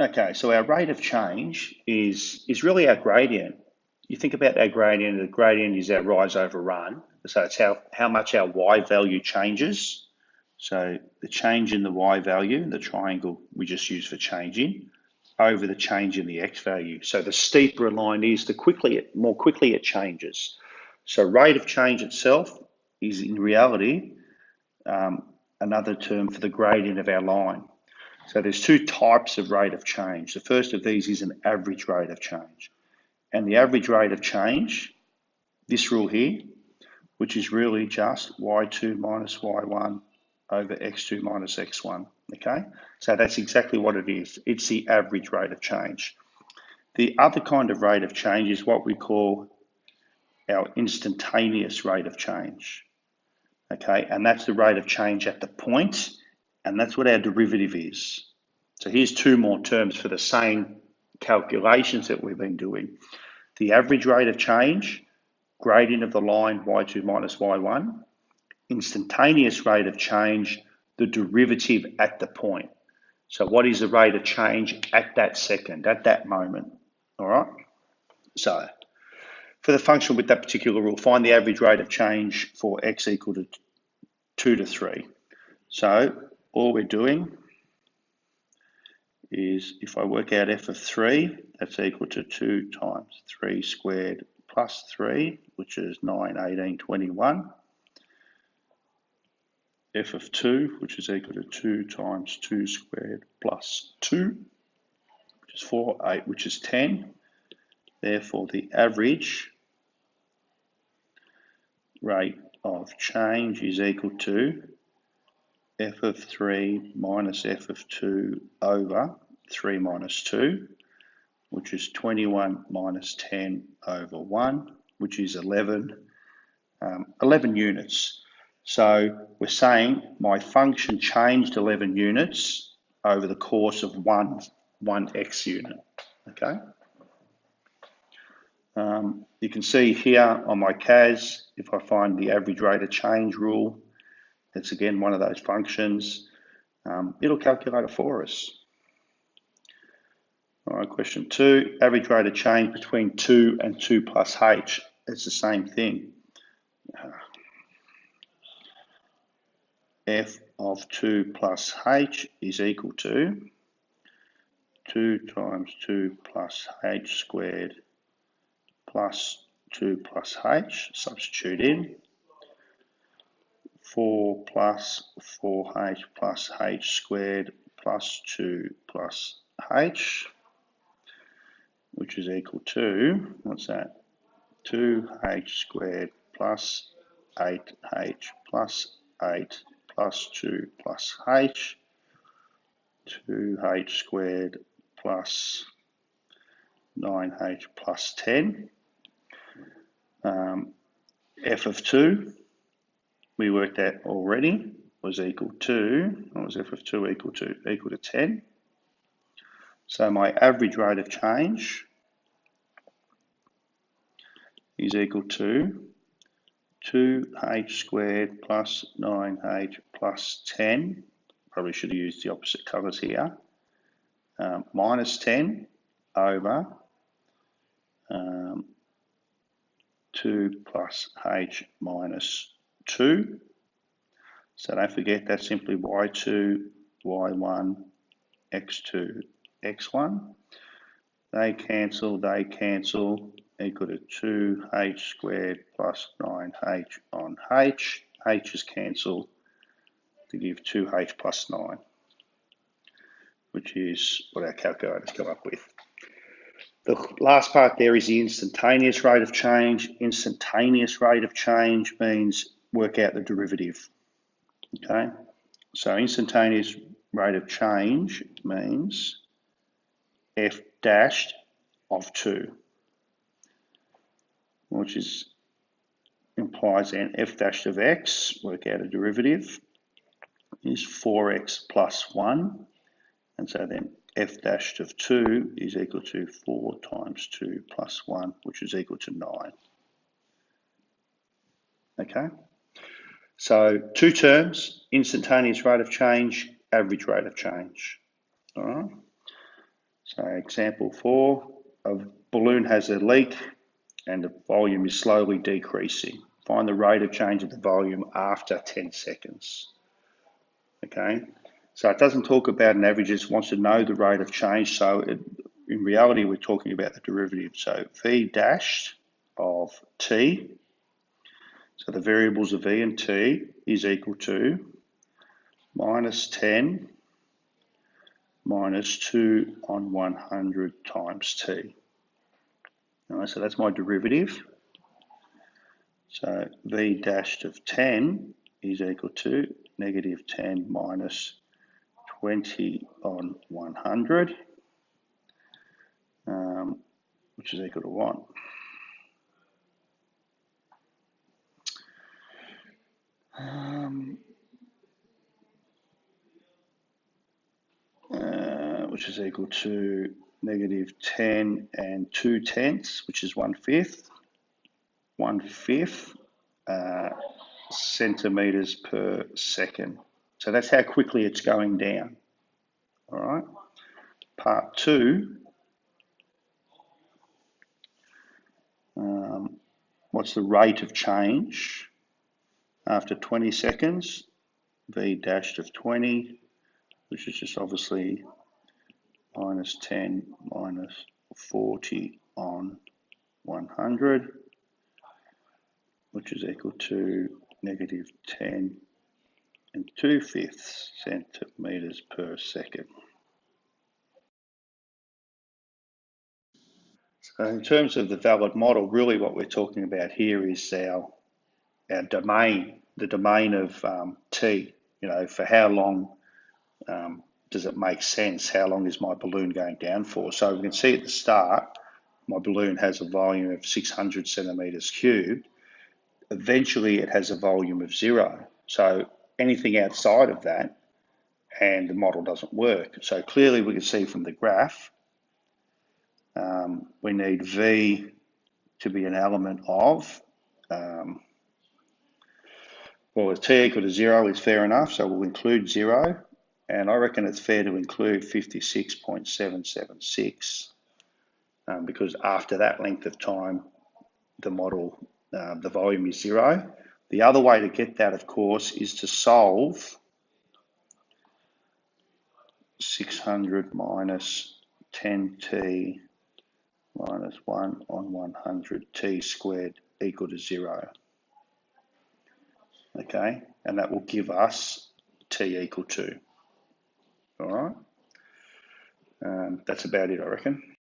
Okay, so our rate of change is really our gradient. You think about our gradient, the gradient is our rise over run. So it's how much our y value changes. So the change in the y value, the triangle we just use for changing, over the change in the x value. So the steeper a line is, the more quickly it changes. So rate of change itself is in reality another term for the gradient of our line. So there's two types of rate of change. The first of these is an average rate of change. And the average rate of change, this rule here, which is really just y2 minus y1 over x2 minus x1, okay? So that's exactly what it is. It's the average rate of change. The other kind of rate of change is what we call our instantaneous rate of change, okay? And that's the rate of change at the point, and that's what our derivative is. So here's two more terms for the same calculations that we've been doing. The average rate of change, gradient of the line y2 minus y1, instantaneous rate of change, the derivative at the point. So what is the rate of change at that second, at that moment? All right. So for the function with that particular rule, find the average rate of change for x equal to 2 to 3. So all we're doing is if I work out f of 3, that's equal to 2 times 3 squared plus 3, which is 9, 18, 21. F of 2, which is equal to 2 times 2 squared plus 2, which is 4, 8, which is 10. Therefore, the average rate of change is equal to f of 3 minus f of 2 over 3 minus 2, which is 21 minus 10 over 1, which is 11 units. So we're saying my function changed 11 units over the course of one x unit, okay? You can see here on my CAS, if I find the average rate of change rule, it's again one of those functions, it'll calculate it for us. All right, question 2, average rate of change between 2 and 2 plus h. It's the same thing. F of 2 plus h is equal to 2 times 2 plus h squared plus 2 plus h, substitute in, 4 plus 4h plus h squared plus 2 plus h, which is equal to, what's that, 2h squared plus 8h plus 8 plus 2 plus h, 2h squared plus 9h plus 10. F of 2, we worked out already, was equal to, what was f of 2 equal to? Equal to 10. So my average rate of change is equal to 2h squared plus 9h plus 10, probably should have used the opposite colours here, minus 10 over 2 plus h minus 2. So don't forget that's simply y2, y1, x2, x1. They cancel, equal to 2h squared plus 9h on h. H is cancelled to give 2h plus 9, which is what our calculators come up with. The last part there is the instantaneous rate of change. Instantaneous rate of change means work out the derivative, okay? So instantaneous rate of change means f dashed of 2, which is implies then f dashed of x, work out a derivative, is 4x plus 1, and so then f dashed of 2 is equal to 4 times 2 plus 1, which is equal to 9. Okay, so two terms, instantaneous rate of change, average rate of change. All right. So example 4, a balloon has a leak and the volume is slowly decreasing. Find the rate of change of the volume after 10 seconds. Okay, so it doesn't talk about an average, it just wants to know the rate of change. So in reality, we're talking about the derivative. So V dashed of t, so the variables of V and t, is equal to minus 10 minus 2 on 100 times t. All right, so that's my derivative. So V dashed of 10 is equal to negative 10 minus 20 on 100, which is equal to 1. Which is equal to negative 10 and 2/10, which is 1/5. 1/5 centimeters per second. So that's how quickly it's going down. All right. Part 2. What's the rate of change after 20 seconds? V dashed of 20, which is just obviously minus 10 minus 40 on 100, which is equal to negative 10 and 2/5 centimeters per second. So in terms of the valid model, really what we're talking about here is our domain, the domain of t. You know, for how long does it make sense? How long is my balloon going down for? So we can see at the start, my balloon has a volume of 600 centimeters cubed. Eventually it has a volume of 0. So anything outside of that and the model doesn't work. So clearly we can see from the graph, we need V to be an element of, well, if t equal to 0 is fair enough, so we'll include 0. And I reckon it's fair to include 56.776 because after that length of time, the model, the volume is 0. The other way to get that, of course, is to solve 600 minus 10t minus 1 on 100 t squared equal to 0. Okay, and that will give us t equal to. All right, that's about it, I reckon.